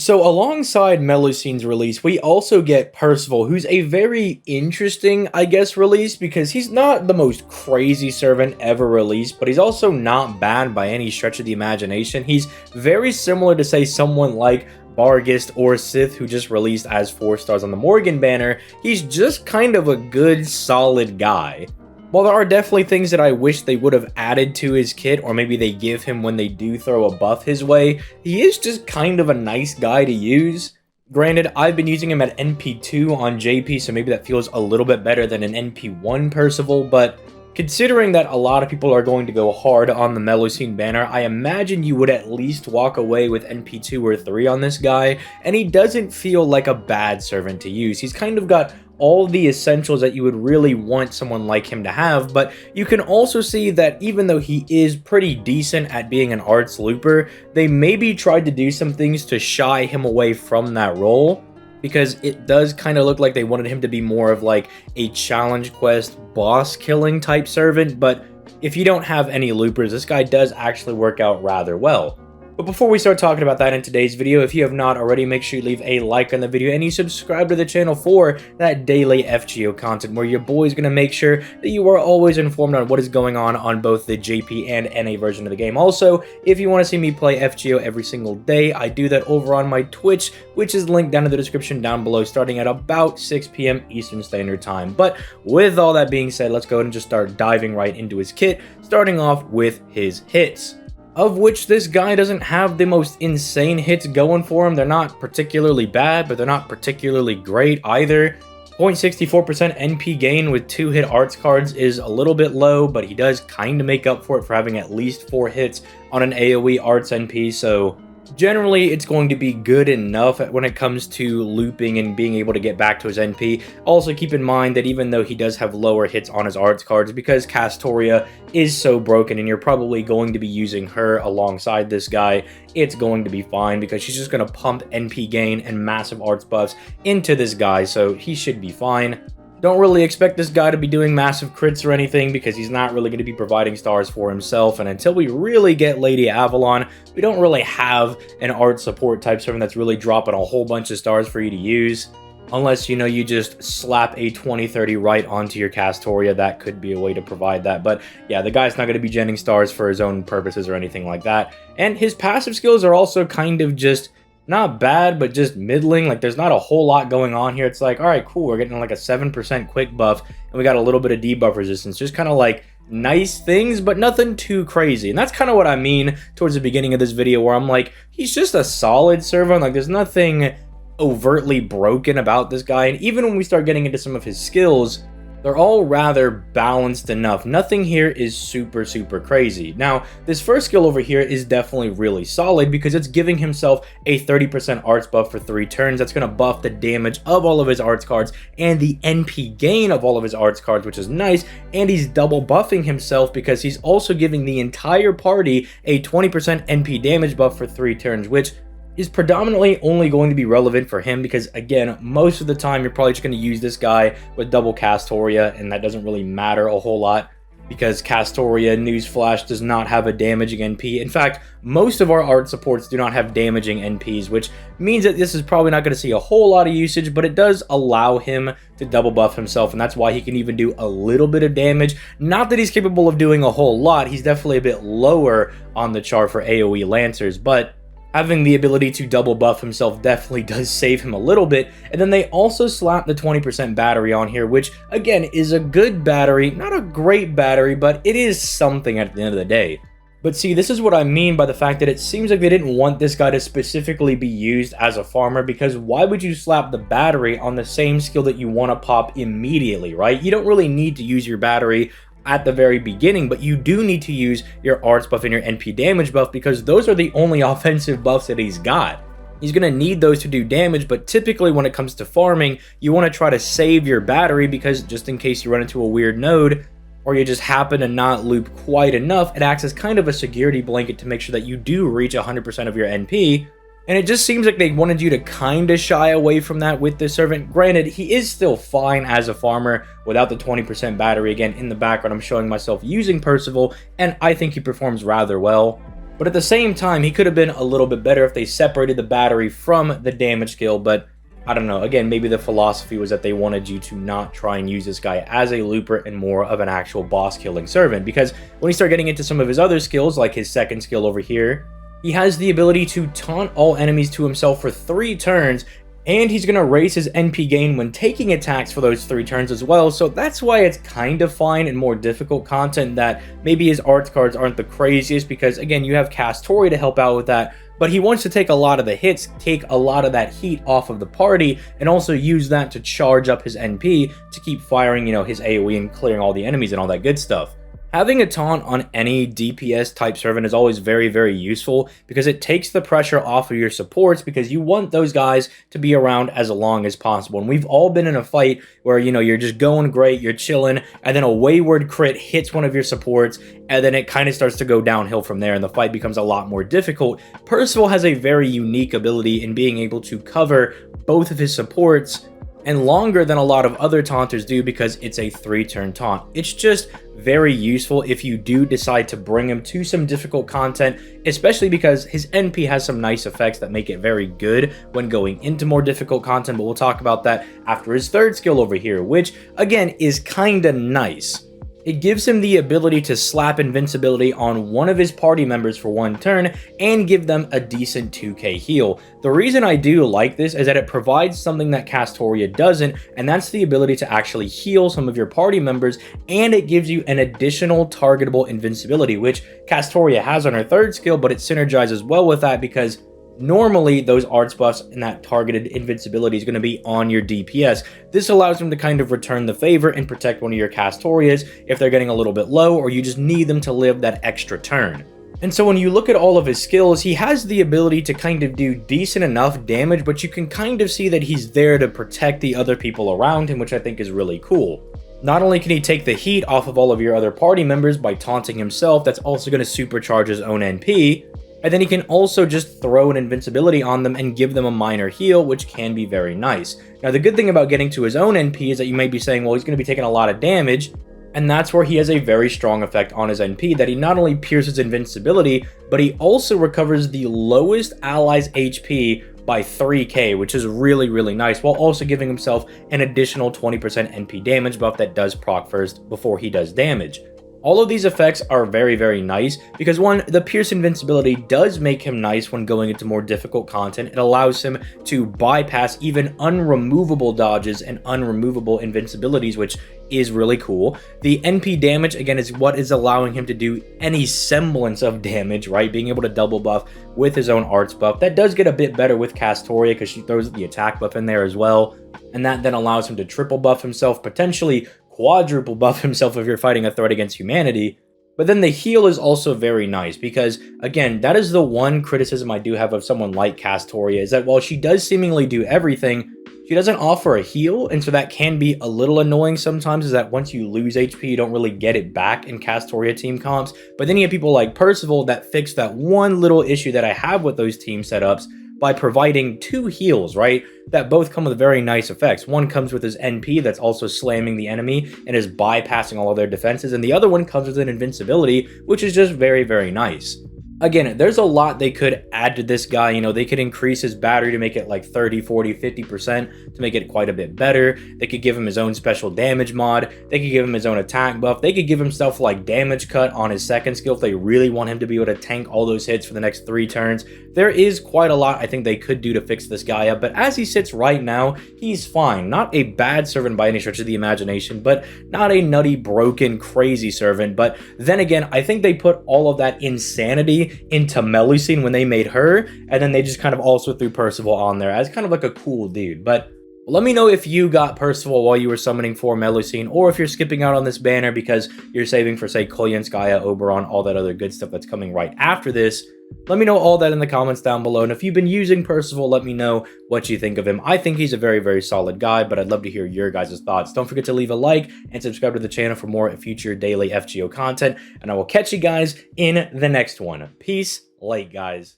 So alongside Melusine's release, we also get Percival, who's a very interesting, I guess, release because he's not the most crazy servant ever released, but he's also not bad by any stretch of the imagination. He's very similar to, say, someone like Bargist or Sith, who just released as 4 stars on the Morgan banner. He's just kind of a good, solid guy. While there are definitely things that I wish they would have added to his kit, or maybe they give him when they do throw a buff his way, he is just kind of a nice guy to use. Granted, I've been using him at NP2 on JP, so maybe that feels a little bit better than an NP1 Percival, but considering that a lot of people are going to go hard on the Melusine banner, I imagine you would at least walk away with NP2 or 3 on this guy, and he doesn't feel like a bad servant to use. He's kind of got all the essentials that you would really want someone like him to have, but you can also see that even though he is pretty decent at being an arts looper, they maybe tried to do some things to shy him away from that role, because it does kind of look like they wanted him to be more of like a challenge quest boss killing type servant. But if you don't have any loopers, this guy does actually work out rather well. But before we start talking about that in today's video, if you have not already, make sure you leave a like on the video and you subscribe to the channel for that daily FGO content where your boy is going to make sure that you are always informed on what is going on both the JP and NA version of the game. Also, if you want to see me play FGO every single day, I do that over on my Twitch, which is linked down in the description down below, starting at about 6 p.m. Eastern Standard Time. But with all that being said, let's go ahead and just start diving right into his kit, starting off with his hits, of which this guy doesn't have the most insane hits going for him. They're not particularly bad, but they're not particularly great either. 0.64% NP gain with 2 hit arts cards is a little bit low, but he does kind of make up for it for having at least 4 hits on an AoE arts NP, so generally, it's going to be good enough when it comes to looping and being able to get back to his NP. Also, keep in mind that even though he does have lower hits on his arts cards, because Castoria is so broken and you're probably going to be using her alongside this guy, it's going to be fine because she's just going to pump NP gain and massive arts buffs into this guy, so he should be fine. Don't really expect this guy to be doing massive crits or anything because he's not really going to be providing stars for himself, and until we really get Lady Avalon, we don't really have an art support type servant that's really dropping a whole bunch of stars for you to use. Unless, you know, you just slap a 20-30 right onto your Castoria, that could be a way to provide that. But yeah, the guy's not going to be genning stars for his own purposes or anything like that. And his passive skills are also kind of just not bad, but just middling. Like, there's not a whole lot going on here. It's like, all right, cool, we're getting like a 7% quick buff, and we got a little bit of debuff resistance. Just kind of like nice things, but nothing too crazy. And that's kind of what I mean towards the beginning of this video, where I'm like, he's just a solid servant. Like, there's nothing overtly broken about this guy. And even when we start getting into some of his skills, they're all rather balanced enough. Nothing here is super crazy. Now, this first skill over here is definitely really solid because it's giving himself a 30% arts buff for 3 turns. That's going to buff the damage of all of his arts cards and the NP gain of all of his arts cards, which is nice. And he's double buffing himself because he's also giving the entire party a 20% NP damage buff for 3 turns, which is predominantly only going to be relevant for him because, again, most of the time you're probably just going to use this guy with double Castoria, and that doesn't really matter a whole lot because Castoria, newsflash, does not have a damaging NP. In fact, most of our art supports do not have damaging NPs, which means that this is probably not going to see a whole lot of usage, but it does allow him to double buff himself, and that's why he can even do a little bit of damage. Not that he's capable of doing a whole lot. He's definitely a bit lower on the chart for AoE Lancers, but having the ability to double buff himself definitely does save him a little bit. And then they also slap the 20% battery on here, which again is a good battery, not a great battery, but it is something at the end of the day. But see, this is what I mean by the fact that it seems like they didn't want this guy to specifically be used as a farmer, because why would you slap the battery on the same skill that you want to pop immediately, right? You don't really need to use your battery at the very beginning, but you do need to use your arts buff and your NP damage buff because those are the only offensive buffs that he's got. He's going to need those to do damage, but typically when it comes to farming, you want to try to save your battery because just in case you run into a weird node or you just happen to not loop quite enough, it acts as kind of a security blanket to make sure that you do reach 100% of your NP. And it just seems like they wanted you to kind of shy away from that with this servant. Granted, he is still fine as a farmer without the 20% battery. Again, in the background, I'm showing myself using Percival, and I think he performs rather well. But at the same time, he could have been a little bit better if they separated the battery from the damage skill, but I don't know. Again, maybe the philosophy was that they wanted you to not try and use this guy as a looper and more of an actual boss killing servant, because when you start getting into some of his other skills, like his second skill over here, he has the ability to taunt all enemies to himself for 3 turns, and he's going to raise his NP gain when taking attacks for those 3 turns as well, so that's why it's kind of fine in more difficult content that maybe his arts cards aren't the craziest, because again, you have Castoria to help out with that, but he wants to take a lot of the hits, take a lot of that heat off of the party, and also use that to charge up his NP to keep firing, you know, his AoE and clearing all the enemies and all that good stuff. Having a taunt on any DPS type servant is always very, very useful because it takes the pressure off of your supports, because you want those guys to be around as long as possible. And we've all been in a fight where, you know, you're just going great, you're chilling, and then a wayward crit hits one of your supports, and then it kind of starts to go downhill from there and the fight becomes a lot more difficult. Percival has a very unique ability in being able to cover both of his supports and longer than a lot of other taunters do because it's a 3-turn taunt. It's just very useful if you do decide to bring him to some difficult content, especially because his NP has some nice effects that make it very good when going into more difficult content, but we'll talk about that after his 3rd skill over here, which again is kinda nice. It gives him the ability to slap invincibility on one of his party members for 1 turn and give them a decent 2k heal. The reason I do like this is that it provides something that Castoria doesn't, and that's the ability to actually heal some of your party members, and it gives you an additional targetable invincibility, which Castoria has on her 3rd skill, but it synergizes well with that because normally those arts buffs and that targeted invincibility is going to be on your DPS. This allows them to kind of return the favor and protect one of your Castorias if they're getting a little bit low or you just need them to live that extra turn. And so when you look at all of his skills, he has the ability to kind of do decent enough damage, but you can kind of see that he's there to protect the other people around him, which I think is really cool. Not only can he take the heat off of all of your other party members by taunting himself, that's also going to supercharge his own NP, and then he can also just throw an invincibility on them and give them a minor heal, which can be very nice. Now, the good thing about getting to his own NP is that you may be saying, well, he's going to be taking a lot of damage, and that's where he has a very strong effect on his NP, that he not only pierces invincibility, but he also recovers the lowest ally's HP by 3k, which is really, really nice, while also giving himself an additional 20% NP damage buff that does proc first before he does damage. All of these effects are very, very nice because, one, the Pierce Invincibility does make him nice when going into more difficult content. It allows him to bypass even unremovable dodges and unremovable invincibilities, which is really cool. The NP damage, again, is what is allowing him to do any semblance of damage, right? Being able to double buff with his own arts buff. That does get a bit better with Castoria because she throws the attack buff in there as well. And that then allows him to triple buff himself, potentially quadruple buff himself if you're fighting a threat against humanity. But then the heal is also very nice because, again, that is the one criticism I do have of someone like Castoria, is that while she does seemingly do everything, she doesn't offer a heal, and so that can be a little annoying sometimes, is that once you lose HP, you don't really get it back in Castoria team comps. But then you have people like Percival that fix that one little issue that I have with those team setups by providing 2 heals, right? That both come with very nice effects. One comes with his NP that's also slamming the enemy and is bypassing all of their defenses, and the other one comes with an invincibility, which is just very, very nice. Again, there's a lot they could add to this guy. You know, they could increase his battery to make it like 30, 40, 50% to make it quite a bit better. They could give him his own special damage mod. They could give him his own attack buff. They could give him stuff like damage cut on his 2nd skill if they really want him to be able to tank all those hits for the next 3 turns. There is quite a lot I think they could do to fix this guy up, but as he sits right now, he's fine. Not a bad servant by any stretch of the imagination, but not a nutty, broken, crazy servant. But then again, I think they put all of that insanity into Melusine when they made her, and then they just kind of also threw Percival on there as kind of like a cool dude. But let me know if you got Percival while you were summoning for Melusine, or if you're skipping out on this banner because you're saving for, say, Kolyanskaya, Oberon, all that other good stuff that's coming right after this. Let me know all that in the comments down below, and if you've been using Percival, let me know what you think of him. I think he's a very, very solid guy, but I'd love to hear your guys' thoughts. Don't forget to leave a like and subscribe to the channel for more future daily FGO content, and I will catch you guys in the next one. Peace, late guys.